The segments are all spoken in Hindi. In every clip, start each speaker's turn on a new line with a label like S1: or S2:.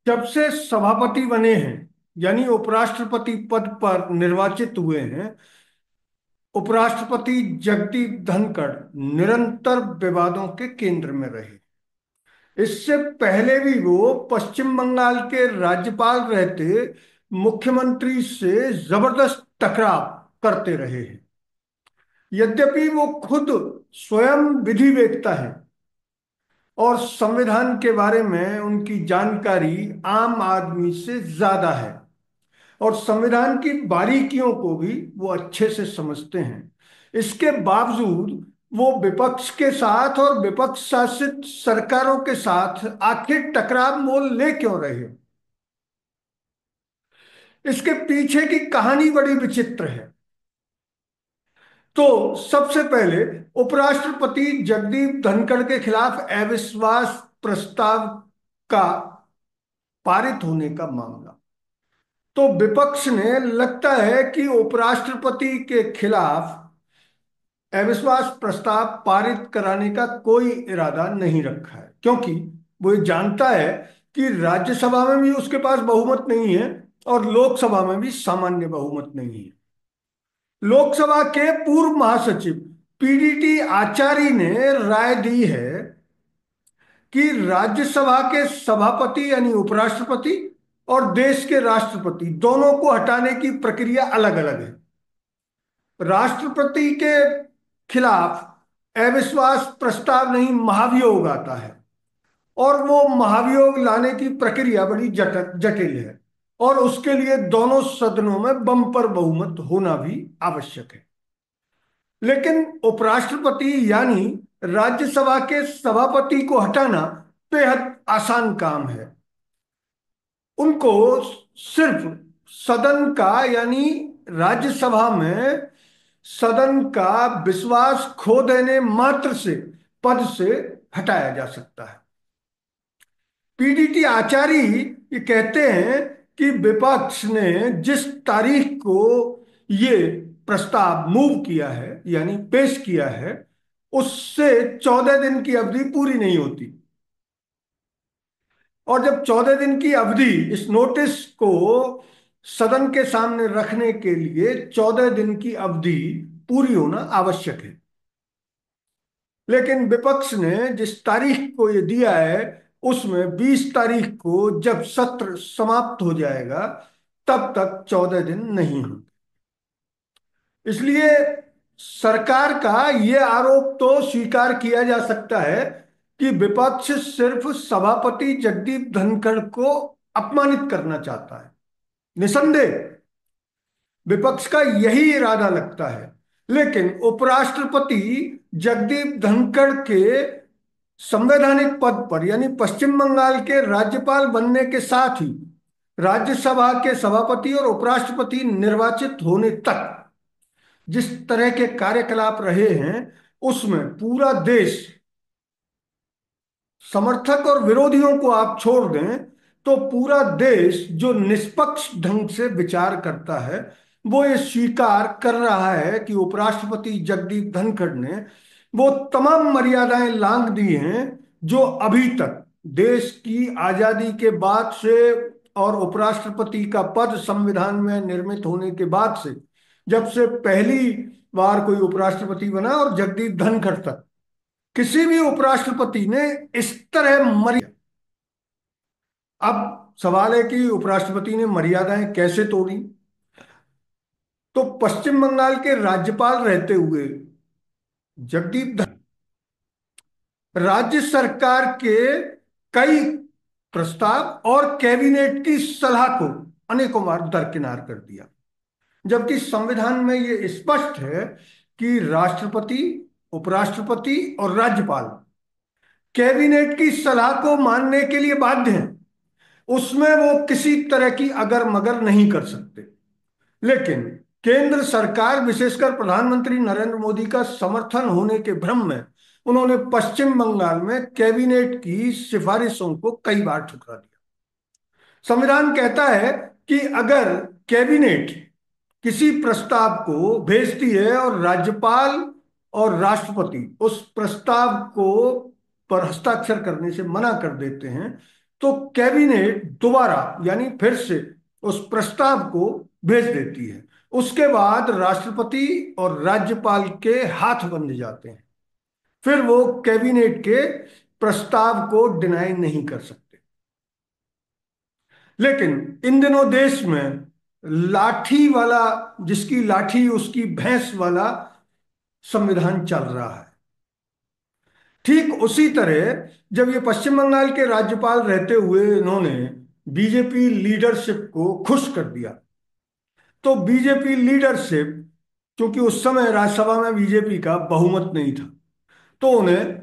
S1: जब से सभापति बने हैं, यानी उपराष्ट्रपति पद पर निर्वाचित हुए हैं, उपराष्ट्रपति जगदीप धनखड़ निरंतर विवादों के केंद्र में रहे। इससे पहले भी वो पश्चिम बंगाल के राज्यपाल रहते मुख्यमंत्री से जबरदस्त टकराव करते रहे हैं। यद्यपि वो खुद स्वयं विधिवेत्ता है और संविधान के बारे में उनकी जानकारी आम आदमी से ज्यादा है और संविधान की बारीकियों को भी वो अच्छे से समझते हैं, इसके बावजूद वो विपक्ष के साथ और विपक्ष शासित सरकारों के साथ आखिर टकराव मोल ले क्यों रहे? इसके पीछे की कहानी बड़ी विचित्र है। तो सबसे पहले उपराष्ट्रपति जगदीप धनखड़ के खिलाफ अविश्वास प्रस्ताव का पारित होने का मामला। तो विपक्ष ने लगता है कि उपराष्ट्रपति के खिलाफ अविश्वास प्रस्ताव पारित कराने का कोई इरादा नहीं रखा है, क्योंकि वो ये जानता है कि राज्यसभा में भी उसके पास बहुमत नहीं है और लोकसभा में भी सामान्य बहुमत नहीं है। लोकसभा के पूर्व महासचिव पीडीटी आचार्य ने राय दी है कि राज्यसभा के सभापति यानी उपराष्ट्रपति और देश के राष्ट्रपति दोनों को हटाने की प्रक्रिया अलग अलग है। राष्ट्रपति के खिलाफ अविश्वास प्रस्ताव नहीं, महाभियोग आता है और वो महाभियोग लाने की प्रक्रिया बड़ी जटिल है और उसके लिए दोनों सदनों में बंपर बहुमत होना भी आवश्यक है। लेकिन उपराष्ट्रपति यानी राज्यसभा के सभापति को हटाना बेहद आसान काम है। उनको सिर्फ सदन का यानी राज्यसभा में सदन का विश्वास खो देने मात्र से पद से हटाया जा सकता है। पीडीटी आचार्य ये कहते हैं कि विपक्ष ने जिस तारीख को ये प्रस्ताव मूव किया है यानी पेश किया है, उससे 14 दिन की अवधि पूरी नहीं होती और जब 14 दिन की अवधि, इस नोटिस को सदन के सामने रखने के लिए 14 दिन की अवधि पूरी होना आवश्यक है। लेकिन विपक्ष ने जिस तारीख को ये दिया है उसमें 20 तारीख को जब सत्र समाप्त हो जाएगा तब तक 14 दिन नहीं होंगे। इसलिए सरकार का ये आरोप तो स्वीकार किया जा सकता है कि विपक्ष सिर्फ सभापति जगदीप धनखड़ को अपमानित करना चाहता है। निसंदेह विपक्ष का यही इरादा लगता है। लेकिन उपराष्ट्रपति जगदीप धनखड़ के संवैधानिक पद पर यानी पश्चिम बंगाल के राज्यपाल बनने के साथ ही राज्यसभा के सभापति और उपराष्ट्रपति निर्वाचित होने तक जिस तरह के कार्यकलाप रहे हैं उसमें पूरा देश, समर्थक और विरोधियों को आप छोड़ दें तो पूरा देश जो निष्पक्ष ढंग से विचार करता है वो ये स्वीकार कर रहा है कि उपराष्ट्रपति जगदीप धनखड़ ने वो तमाम मर्यादाएं लांघ दी हैं जो अभी तक देश की आजादी के बाद से और उपराष्ट्रपति का पद संविधान में निर्मित होने के बाद से, जब से पहली बार कोई उपराष्ट्रपति बना और जगदीप धनखड़ तक किसी भी उपराष्ट्रपति ने इस तरह मर्यादा। अब सवाल है कि उपराष्ट्रपति ने मर्यादाएं कैसे तोड़ी? तो पश्चिम बंगाल के राज्यपाल रहते हुए जगदीप राज्य सरकार के कई प्रस्ताव और कैबिनेट की सलाह को अनेकों बार दरकिनार कर दिया, जबकि संविधान में यह स्पष्ट है कि राष्ट्रपति, उपराष्ट्रपति और राज्यपाल कैबिनेट की सलाह को मानने के लिए बाध्य हैं। उसमें वो किसी तरह की अगर मगर नहीं कर सकते। लेकिन केंद्र सरकार, विशेषकर प्रधानमंत्री नरेंद्र मोदी का समर्थन होने के भ्रम में उन्होंने पश्चिम बंगाल में कैबिनेट की सिफारिशों को कई बार ठुकरा दिया। संविधान कहता है कि अगर कैबिनेट किसी प्रस्ताव को भेजती है और राज्यपाल और राष्ट्रपति उस प्रस्ताव को पर हस्ताक्षर करने से मना कर देते हैं तो कैबिनेट दोबारा यानी फिर से उस प्रस्ताव को भेज देती है। उसके बाद राष्ट्रपति और राज्यपाल के हाथ बंध जाते हैं। फिर वो कैबिनेट के प्रस्ताव को डिनाई नहीं कर सकते। लेकिन इन दिनों देश में लाठी वाला, जिसकी लाठी उसकी भैंस वाला संविधान चल रहा है। ठीक उसी तरह जब ये पश्चिम बंगाल के राज्यपाल रहते हुए इन्होंने बीजेपी लीडरशिप को खुश कर दिया, तो बीजेपी लीडरशिप, क्योंकि उस समय राज्यसभा में बीजेपी का बहुमत नहीं था, तो उन्हें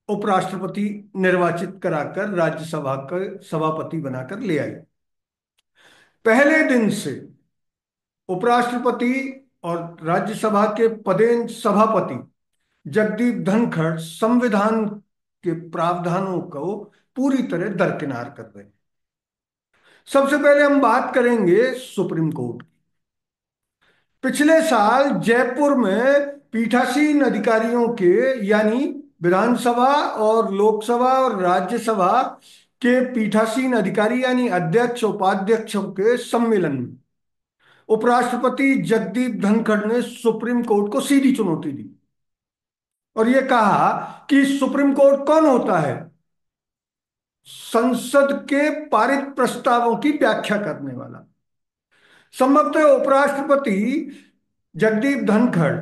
S1: उपराष्ट्रपति निर्वाचित कराकर राज्यसभा का सभापति बनाकर ले आई। पहले दिन से उपराष्ट्रपति और राज्यसभा के पदेन सभापति जगदीप धनखड़ संविधान के प्रावधानों को पूरी तरह दरकिनार कर रहे हैं। सबसे पहले हम बात करेंगे सुप्रीम कोर्ट की। पिछले साल जयपुर में पीठासीन अधिकारियों के यानी विधानसभा और लोकसभा और राज्यसभा के पीठासीन अधिकारी यानी अध्यक्ष उपाध्यक्षों के सम्मेलन में उपराष्ट्रपति जगदीप धनखड़ ने सुप्रीम कोर्ट को सीधी चुनौती दी और यह कहा कि सुप्रीम कोर्ट कौन होता है? संसद के पारित प्रस्तावों की व्याख्या करने वाला। संभवतः उपराष्ट्रपति जगदीप धनखड़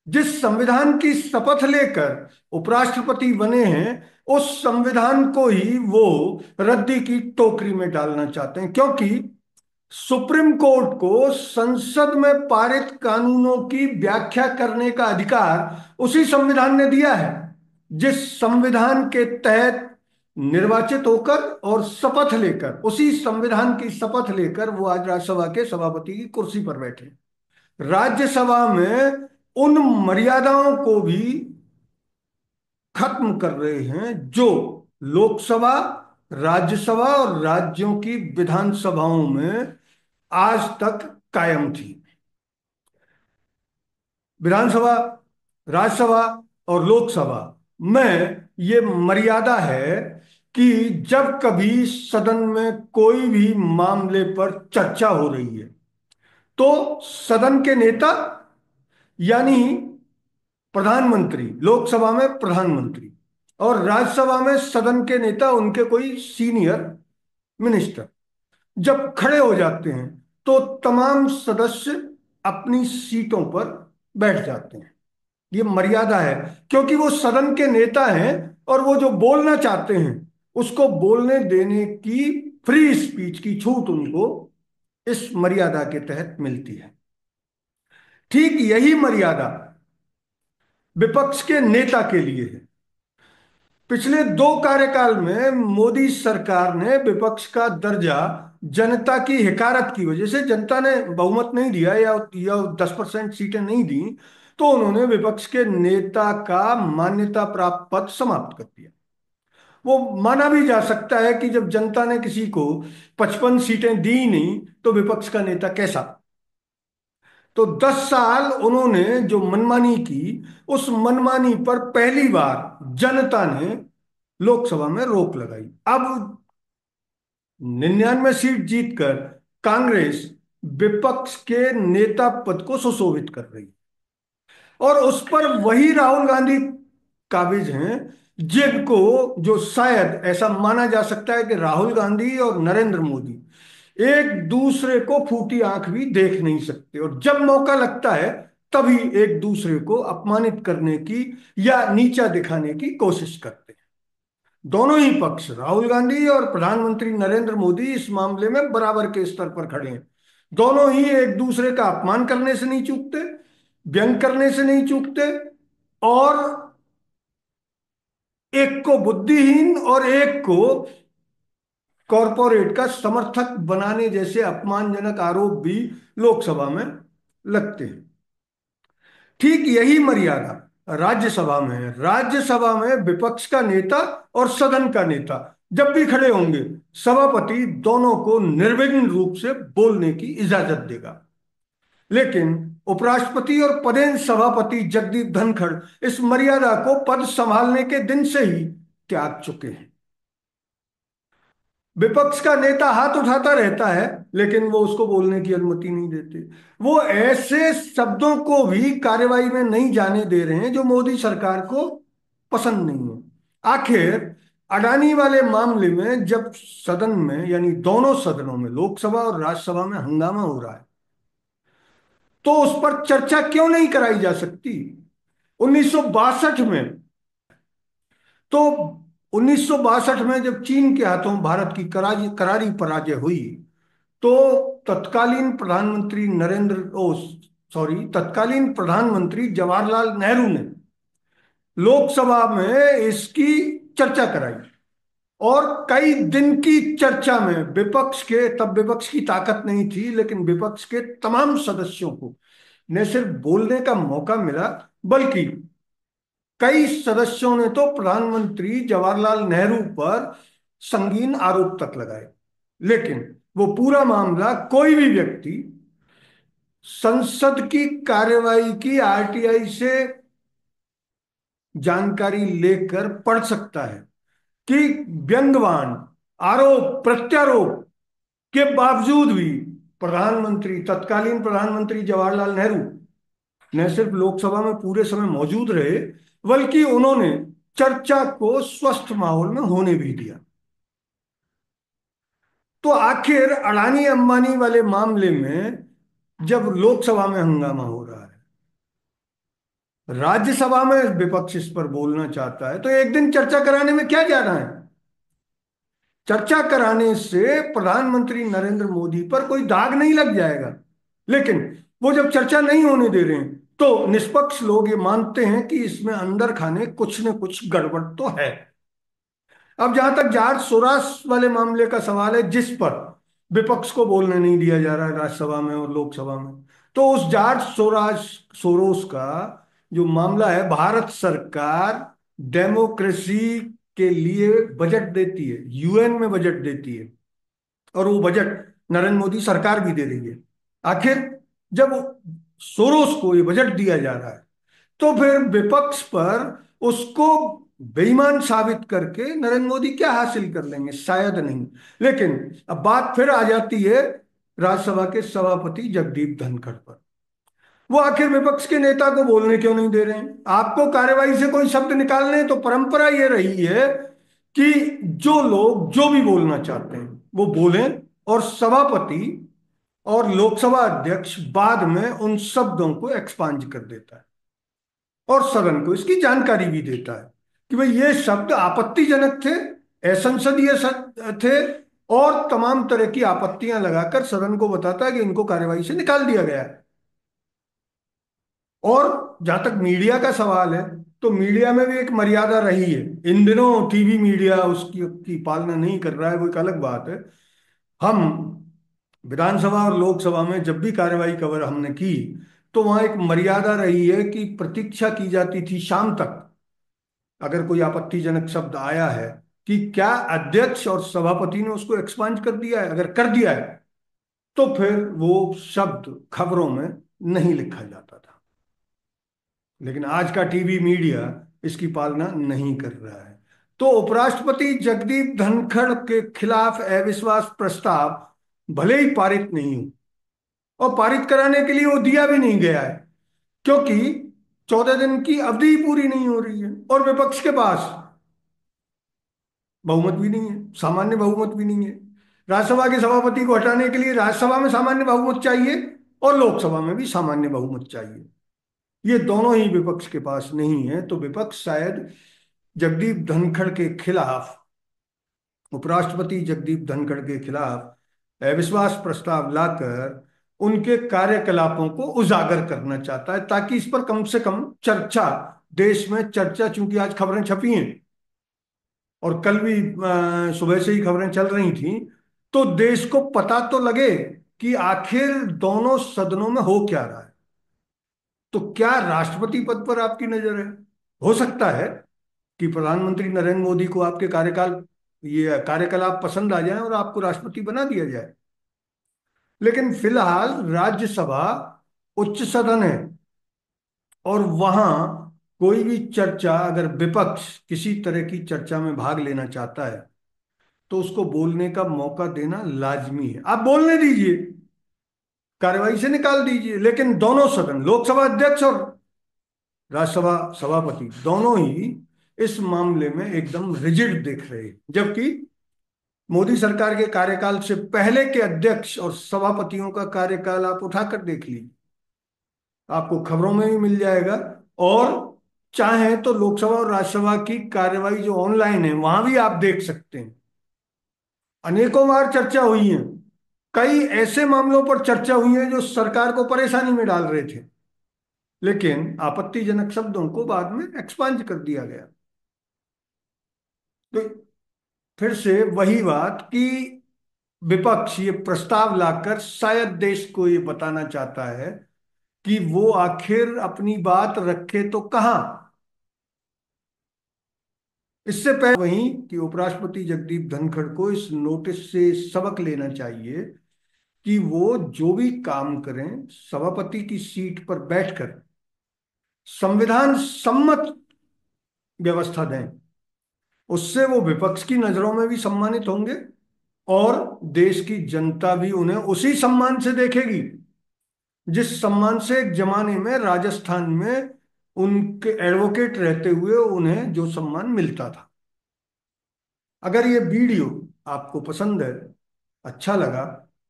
S1: जिस संविधान की शपथ लेकर उपराष्ट्रपति बने हैं, उस संविधान को ही वो रद्दी की टोकरी में डालना चाहते हैं, क्योंकि सुप्रीम कोर्ट को संसद में पारित कानूनों की व्याख्या करने का अधिकार उसी संविधान ने दिया है जिस संविधान के तहत निर्वाचित होकर और शपथ लेकर, उसी संविधान की शपथ लेकर वो आज राज्यसभा के सभापति की कुर्सी पर बैठे। राज्यसभा में उन मर्यादाओं को भी खत्म कर रहे हैं जो लोकसभा, राज्यसभा और राज्यों की विधानसभाओं में आज तक कायम थी। विधानसभा, राज्यसभा और लोकसभा में ये मर्यादा है कि जब कभी सदन में कोई भी मामले पर चर्चा हो रही है तो सदन के नेता यानी प्रधानमंत्री, लोकसभा में प्रधानमंत्री और राज्यसभा में सदन के नेता उनके कोई सीनियर मिनिस्टर जब खड़े हो जाते हैं तो तमाम सदस्य अपनी सीटों पर बैठ जाते हैं। ये मर्यादा है क्योंकि वो सदन के नेता हैं और वो जो बोलना चाहते हैं उसको बोलने देने की फ्री स्पीच की छूट उनको इस मर्यादा के तहत मिलती है। ठीक यही मर्यादा विपक्ष के नेता के लिए है। पिछले 2 कार्यकाल में मोदी सरकार ने विपक्ष का दर्जा जनता की हिकारत की वजह से, जनता ने बहुमत नहीं दिया या 10% सीटें नहीं दी, तो उन्होंने विपक्ष के नेता का मान्यता प्राप्त पद समाप्त कर दिया। वो माना भी जा सकता है कि जब जनता ने किसी को 55 सीटें दी नहीं तो विपक्ष का नेता कैसा। तो 10 साल उन्होंने जो मनमानी की, उस मनमानी पर पहली बार जनता ने लोकसभा में रोक लगाई। अब 99 सीट जीतकर कांग्रेस विपक्ष के नेता पद को सुशोभित कर रही है और उस पर वही राहुल गांधी काबिज हैं जिनको, जो शायद ऐसा माना जा सकता है कि राहुल गांधी और नरेंद्र मोदी एक दूसरे को फूटी आंख भी देख नहीं सकते और जब मौका लगता है तभी एक दूसरे को अपमानित करने की या नीचा दिखाने की कोशिश करते हैं। दोनों ही पक्ष, राहुल गांधी और प्रधानमंत्री नरेंद्र मोदी, इस मामले में बराबर के स्तर पर खड़े हैं। दोनों ही एक दूसरे का अपमान करने से नहीं चूकते, व्यंग करने से नहीं चूकते और एक को बुद्धिहीन और एक को कॉरपोरेट का समर्थक बनाने जैसे अपमानजनक आरोप भी लोकसभा में लगते हैं। ठीक यही मर्यादा राज्यसभा में है। राज्यसभा में विपक्ष का नेता और सदन का नेता जब भी खड़े होंगे, सभापति दोनों को निर्विघ्न रूप से बोलने की इजाजत देगा। लेकिन उपराष्ट्रपति और पदेन सभापति जगदीप धनखड़ इस मर्यादा को पद संभालने के दिन से ही त्याग चुके हैं। विपक्ष का नेता हाथ उठाता रहता है, लेकिन वो उसको बोलने की अनुमति नहीं देते। वो ऐसे शब्दों को भी कार्यवाही में नहीं जाने दे रहे हैं जो मोदी सरकार को पसंद नहीं है। आखिर अडानी वाले मामले में जब सदन में, यानी दोनों सदनों में, लोकसभा और राज्यसभा में हंगामा हो रहा है, तो उस पर चर्चा क्यों नहीं कराई जा सकती? 1962 में, तो 1962 में जब चीन के हाथों भारत की करारी करारी पराजय हुई, तो तत्कालीन प्रधानमंत्री नरेंद्र ओ सॉरी तत्कालीन प्रधानमंत्री जवाहरलाल नेहरू ने लोकसभा में इसकी चर्चा कराई। और कई दिन की चर्चा में विपक्ष के, तब विपक्ष की ताकत नहीं थी, लेकिन विपक्ष के तमाम सदस्यों को न सिर्फ बोलने का मौका मिला, बल्कि कई सदस्यों ने तो प्रधानमंत्री जवाहरलाल नेहरू पर संगीन आरोप तक लगाए। लेकिन वो पूरा मामला कोई भी व्यक्ति संसद की कार्यवाही की आरटीआई से जानकारी लेकर पढ़ सकता है कि व्यंग्यवान आरोप प्रत्यारोप के बावजूद भी तत्कालीन प्रधानमंत्री जवाहरलाल नेहरू न सिर्फ लोकसभा में पूरे समय मौजूद रहे, बल्कि उन्होंने चर्चा को स्वस्थ माहौल में होने भी दिया। तो आखिर अडानी अंबानी वाले मामले में जब लोकसभा में हंगामा हो रहा है, राज्यसभा में विपक्ष इस पर बोलना चाहता है, तो एक दिन चर्चा कराने में क्या जा रहा है? चर्चा कराने से प्रधानमंत्री नरेंद्र मोदी पर कोई दाग नहीं लग जाएगा। लेकिन वो जब चर्चा नहीं होने दे रहे हैं, तो निष्पक्ष लोग ये मानते हैं कि इसमें अंदर खाने कुछ न कुछ गड़बड़ तो है। अब जहां तक जॉर्ज सोरास वाले मामले का सवाल है, जिस पर विपक्ष को बोलने नहीं दिया जा रहा है राज्यसभा में और लोकसभा में, तो उस जॉर्ज सोरोस का जो मामला है, भारत सरकार डेमोक्रेसी के लिए बजट देती है, यूएन में बजट देती है, और वो बजट नरेंद्र मोदी सरकार भी दे रही है। आखिर जब सोरोस को ये बजट दिया जा रहा है, तो फिर विपक्ष पर उसको बेईमान साबित करके नरेंद्र मोदी क्या हासिल कर लेंगे? शायद नहीं। लेकिन अब बात फिर आ जाती है राज्यसभा के सभापति जगदीप धनखड़ पर। वो आखिर विपक्ष के नेता को बोलने क्यों नहीं दे रहे हैं? आपको कार्यवाही से कोई शब्द निकालने हैं, तो परंपरा ये रही है कि जो लोग जो भी बोलना चाहते हैं वो बोलें, और सभापति और लोकसभा अध्यक्ष बाद में उन शब्दों को एक्सपांज कर देता है और सदन को इसकी जानकारी भी देता है कि भाई ये शब्द आपत्तिजनक थे, असंसदीय थे, और तमाम तरह की आपत्तियां लगाकर सदन को बताता है कि इनको कार्यवाही से निकाल दिया गया है। और जहां तक मीडिया का सवाल है, तो मीडिया में भी एक मर्यादा रही है। इन दिनों टीवी मीडिया उसकी की पालना नहीं कर रहा है, वो एक अलग बात है। हम विधानसभा और लोकसभा में जब भी कार्यवाही कवर हमने की, तो वहां एक मर्यादा रही है कि प्रतीक्षा की जाती थी शाम तक, अगर कोई आपत्तिजनक शब्द आया है, कि क्या अध्यक्ष और सभापति ने उसको एक्सपांज कर दिया है। अगर कर दिया है, तो फिर वो शब्द खबरों में नहीं लिखा जाता था। लेकिन आज का टीवी मीडिया इसकी पालना नहीं कर रहा है। तो उपराष्ट्रपति जगदीप धनखड़ के खिलाफ अविश्वास प्रस्ताव भले ही पारित नहीं हो, और पारित कराने के लिए वो दिया भी नहीं गया है, क्योंकि 14 दिन की अवधि ही पूरी नहीं हो रही है, और विपक्ष के पास बहुमत भी नहीं है, सामान्य बहुमत भी नहीं है। राज्यसभा के सभापति को हटाने के लिए राज्यसभा में सामान्य बहुमत चाहिए, और लोकसभा में भी सामान्य बहुमत चाहिए। ये दोनों ही विपक्ष के पास नहीं है। तो विपक्ष शायद जगदीप धनखड़ के खिलाफ, उपराष्ट्रपति जगदीप धनखड़ के खिलाफ अविश्वास प्रस्ताव लाकर उनके कार्यकलापों को उजागर करना चाहता है, ताकि इस पर कम से कम चर्चा, देश में चर्चा, चूंकि आज खबरें छपी हैं और कल भी सुबह से ही खबरें चल रही थी, तो देश को पता तो लगे कि आखिर दोनों सदनों में हो क्या रहा है। तो क्या राष्ट्रपति पद पर आपकी नजर है? हो सकता है कि प्रधानमंत्री नरेंद्र मोदी को आपके ये कार्यकलाप पसंद आ जाए और आपको राष्ट्रपति बना दिया जाए। लेकिन फिलहाल राज्यसभा उच्च सदन है, और वहां कोई भी चर्चा, अगर विपक्ष किसी तरह की चर्चा में भाग लेना चाहता है, तो उसको बोलने का मौका देना लाजमी है। आप बोलने दीजिए, कार्यवाही से निकाल दीजिए, लेकिन दोनों सदन, लोकसभा अध्यक्ष और राज्यसभा सभापति, दोनों ही इस मामले में एकदम रिजिड दिख रहे हैं। जबकि मोदी सरकार के कार्यकाल से पहले के अध्यक्ष और सभापतियों का कार्यकाल आप उठाकर देख लीजिए, आपको खबरों में भी मिल जाएगा। और चाहे तो लोकसभा और राज्यसभा की कार्यवाही जो ऑनलाइन है वहां भी आप देख सकते हैं। अनेकों बार चर्चा हुई है, कई ऐसे मामलों पर चर्चा हुई है जो सरकार को परेशानी में डाल रहे थे, लेकिन आपत्तिजनक शब्दों को बाद में एक्सपांज कर दिया गया। तो फिर से वही बात कि विपक्ष ये प्रस्ताव लाकर शायद देश को ये बताना चाहता है कि वो आखिर अपनी बात रखे तो कहां। इससे पहले वहीं कि उपराष्ट्रपति जगदीप धनखड़ को इस नोटिस से सबक लेना चाहिए कि वो जो भी काम करें सभापति की सीट पर बैठकर संविधान सम्मत व्यवस्था दें। उससे वो विपक्ष की नजरों में भी सम्मानित होंगे और देश की जनता भी उन्हें उसी सम्मान से देखेगी जिस सम्मान से एक जमाने में राजस्थान में उनके एडवोकेट रहते हुए उन्हें जो सम्मान मिलता था। अगर ये वीडियो आपको पसंद है, अच्छा लगा,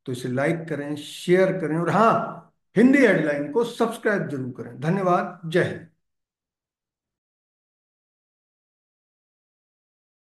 S1: तो इसे लाइक करें, शेयर करें और हाँ, हिंदी हेडलाइन को सब्सक्राइब जरूर करें। धन्यवाद। जय हिंद।